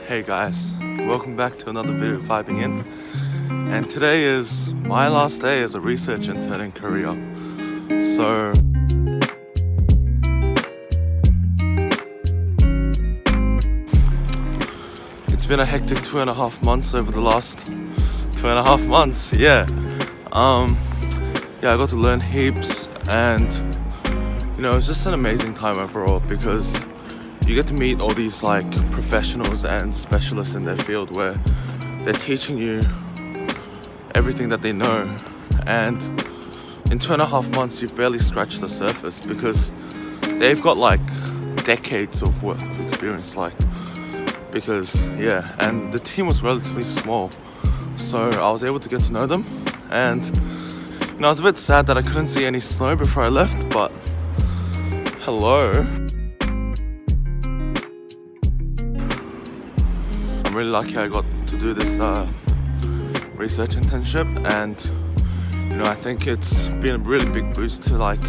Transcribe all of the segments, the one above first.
Hey guys, welcome back to another video of Vibing In. And today is my last day as a research intern in Korea. So it's been a hectic 2.5 months over the last 2.5 months. Yeah, I got to learn heaps, and it's just an amazing time overall because you get to meet all these like professionals and specialists in their field where they're teaching you everything that they know, and in 2.5 months you've barely scratched the surface because they've got like decades of worth of experience, and the team was relatively small, so I was able to get to know them. And I was a bit sad that I couldn't see any snow before I left, but hello. I'm really lucky I got to do this research internship, and I think it's been a really big boost to like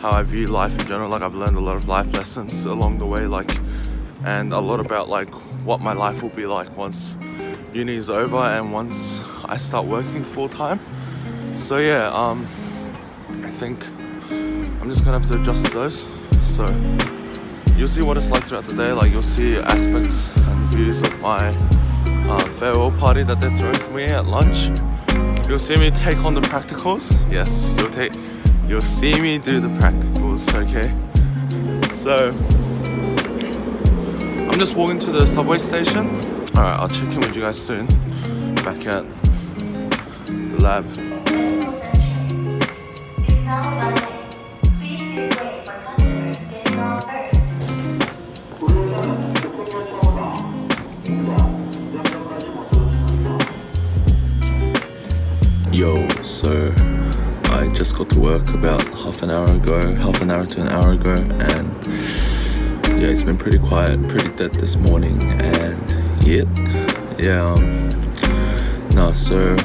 how I view life in general. Like I've learned a lot of life lessons along the way, and a lot about like what my life will be like once uni is over and once I start working full time. So yeah, I think I'm just gonna have to adjust to those. So you'll see what it's like throughout the day. Like you'll see aspects and views of my farewell party that they're throwing for me at lunch. You'll see me take on the practicals. Yes, you'll see me do the practicals. Okay, so I'm just walking to the subway station. All right, I'll check in with you guys soon. Back at the lab. Yo, so I just got to work about half an hour to an hour ago, and yeah, it's been pretty quiet, pretty dead this morning, and so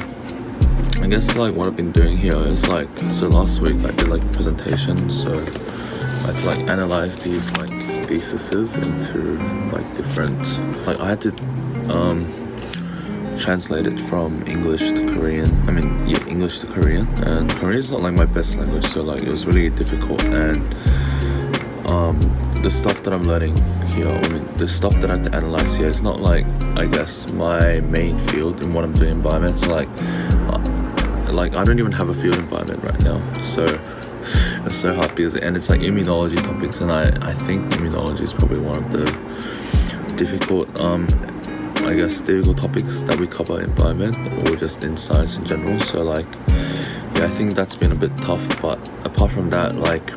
I guess like what I've been doing here is like, so last week I did like a presentation, so I had to like analyze these like theses into like different, like I had to translate it from English to Korean. English to Korean, and Korean is not like my best language, so like it was really difficult. And the stuff that I'm learning here, the stuff that I have to analyze here is not like, I guess, my main field in what I'm doing in biomed. So like I don't even have a field in biomed right now, so it's so hard because it's like immunology topics, and I think immunology is probably one of the difficult difficult topics that we cover in biomed or just in science in general. So like, I think that's been a bit tough, but apart from that, like,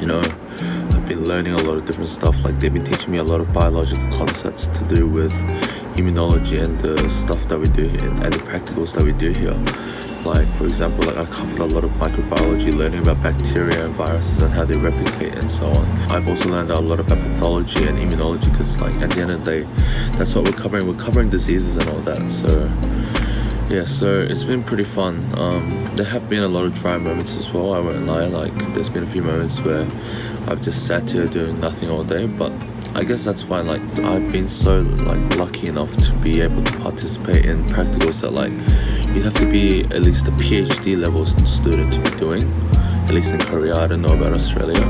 I've been learning a lot of different stuff. Like they've been teaching me a lot of biological concepts to do with immunology and the stuff that we do here and the practicals that we do here. Like for example, like I covered a lot of microbiology, learning about bacteria and viruses and how they replicate and so on. I've also learned a lot about pathology and immunology because like at the end of the day, that's what we're covering. We're covering diseases and all that. So yeah, so it's been pretty fun. There have been a lot of dry moments as well, I won't lie. Like there's been a few moments where I've just sat here doing nothing all day, but I guess that's fine. Like I've been so like lucky enough to be able to participate in practicals that like you'd have to be at least a PhD level student to be doing, at least in Korea. I don't know about Australia.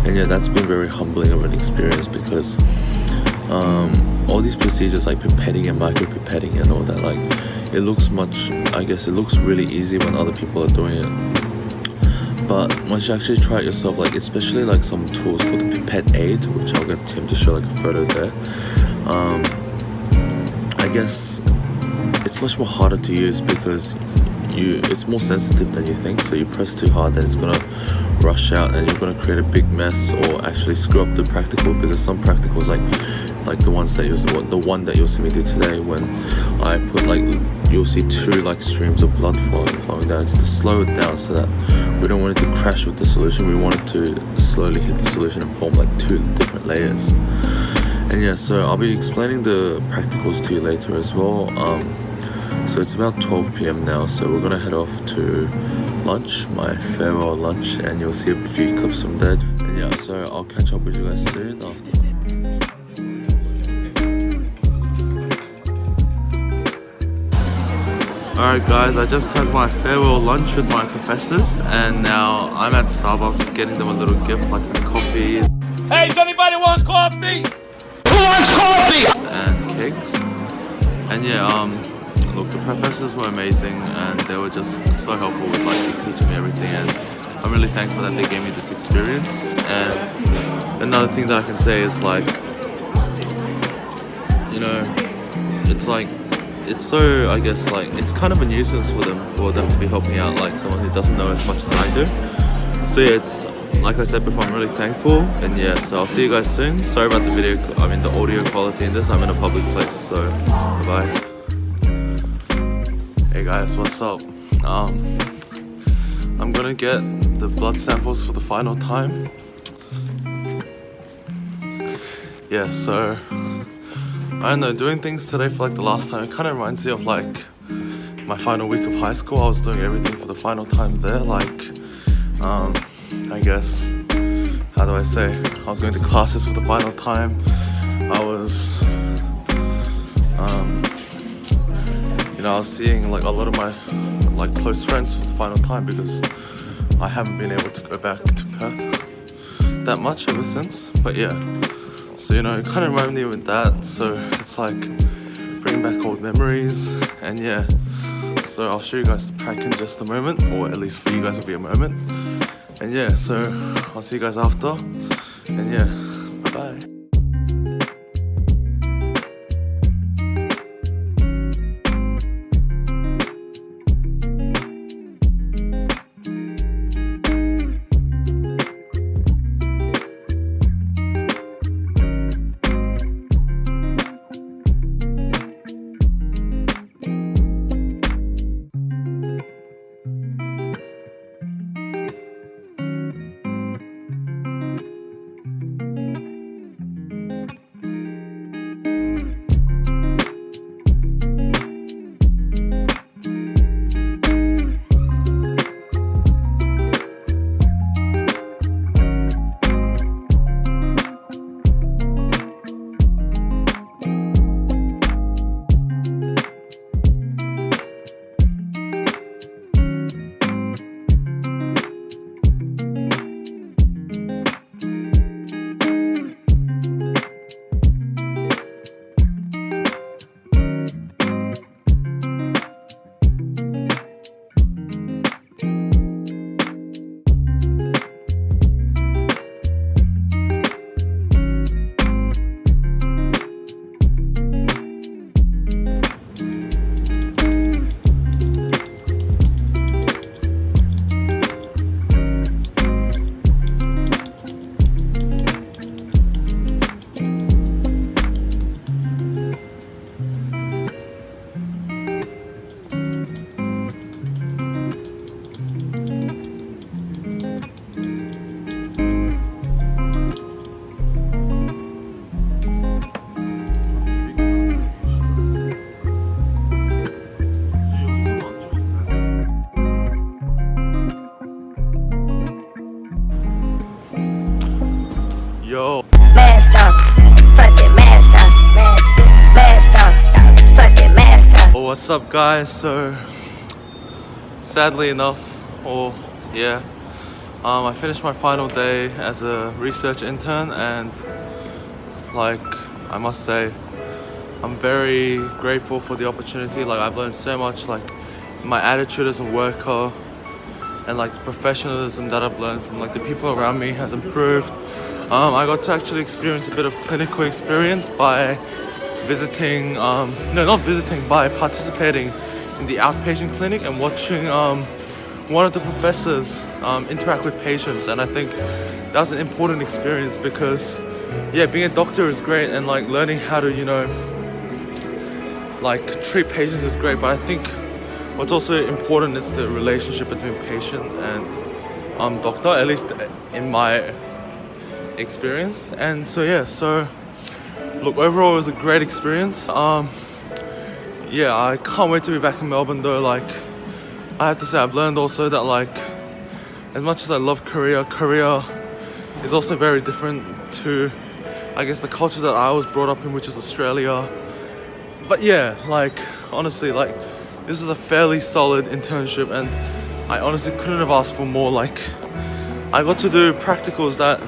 And yeah, that's been very humbling of an experience because all these procedures like pipetting and micropipetting and all that, like it looks really easy when other people are doing it. But once you actually try it yourself, like especially like some tools called the pipette aid, which I'll get Tim to show like a photo there, I guess it's much more harder to use because it's more sensitive than you think. So you press too hard, then it's gonna rush out and you're gonna create a big mess or actually screw up the practical, because some practicals like the one that you'll see me do today, when I put you'll see two like streams of blood flowing down. It's to slow it down so that we don't want it to crash with the solution. We want it to slowly hit the solution and form like two different layers. And yeah, so I'll be explaining the practicals to you later as well. So it's about 12 p.m. now, so we're gonna head off to lunch, my farewell lunch, and you'll see a few clips from there. And yeah, so I'll catch up with you guys soon after. Alright guys, I just had my farewell lunch with my professors and now I'm at Starbucks getting them a little gift like some coffee. Hey, does anybody want coffee? Who wants coffee? And cakes. And yeah, look, the professors were amazing and they were just so helpful with like just teaching me everything, and I'm really thankful that they gave me this experience. And another thing that I can say is like, you know, it's like, it's so, I guess, like, it's kind of a nuisance for them to be helping out like someone who doesn't know as much as I do. So yeah, it's like I said before, I'm really thankful. And yeah, so I'll see you guys soon. Sorry about the the audio quality in this. I'm in a public place, so bye. Hey guys, what's up? I'm gonna get the blood samples for the final time. Yeah, so I don't know, doing things today for like the last time, it kind of reminds me of like my final week of high school. I was doing everything for the final time there, like I guess, how do I say, I was going to classes for the final time. I was you know, I was seeing like a lot of my like close friends for the final time because I haven't been able to go back to Perth that much ever since. But yeah, so you know, it kind of reminded me of that, so it's like bringing back old memories. And yeah, so I'll show you guys the prank in just a moment, or at least for you guys it'll be a moment. And yeah, so I'll see you guys after, and yeah, bye bye. Yo. Mask off, fucking mask off, mask off, fucking mask off. Oh, what's up guys? So sadly enough, I finished my final day as a research intern, and like I must say I'm very grateful for the opportunity. Like I've learned so much, like my attitude as a worker and like the professionalism that I've learned from like the people around me has improved. I got to actually experience a bit of clinical experience by by participating in the outpatient clinic and watching one of the professors interact with patients. And I think that was an important experience because yeah, being a doctor is great and like learning how to, you know, like treat patients is great, but I think what's also important is the relationship between patient and doctor, at least in my experience. And so yeah, so look, overall it was a great experience. Yeah, I can't wait to be back in Melbourne though. Like I have to say, I've learned also that like as much as I love Korea is also very different to, I guess, the culture that I was brought up in, which is Australia. But yeah, like honestly, like this is a fairly solid internship, and I honestly couldn't have asked for more. Like, I got to do practicals that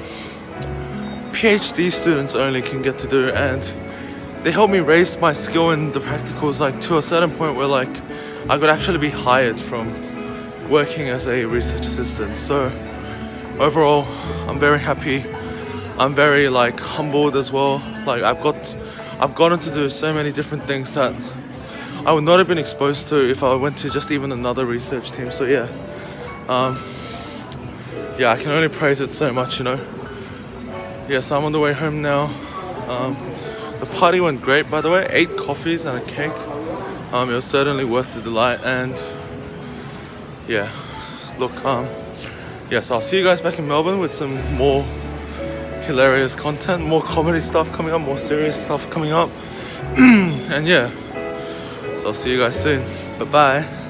PhD students only can get to do, and they helped me raise my skill in the practicals, like to a certain point where like I could actually be hired from working as a research assistant. So overall, I'm very happy. I'm very like humbled as well. Like I've gotten to do so many different things that I would not have been exposed to if I went to just even another research team. So yeah, yeah, I can only praise it so much, you know. Yeah, so I'm on the way home now. The party went great, by the way. 8 coffees and a cake. It was certainly worth the delight. And yeah, look, yeah, so I'll see you guys back in Melbourne with some more hilarious content, more comedy stuff coming up, more serious stuff coming up. And yeah, so I'll see you guys soon. Bye bye.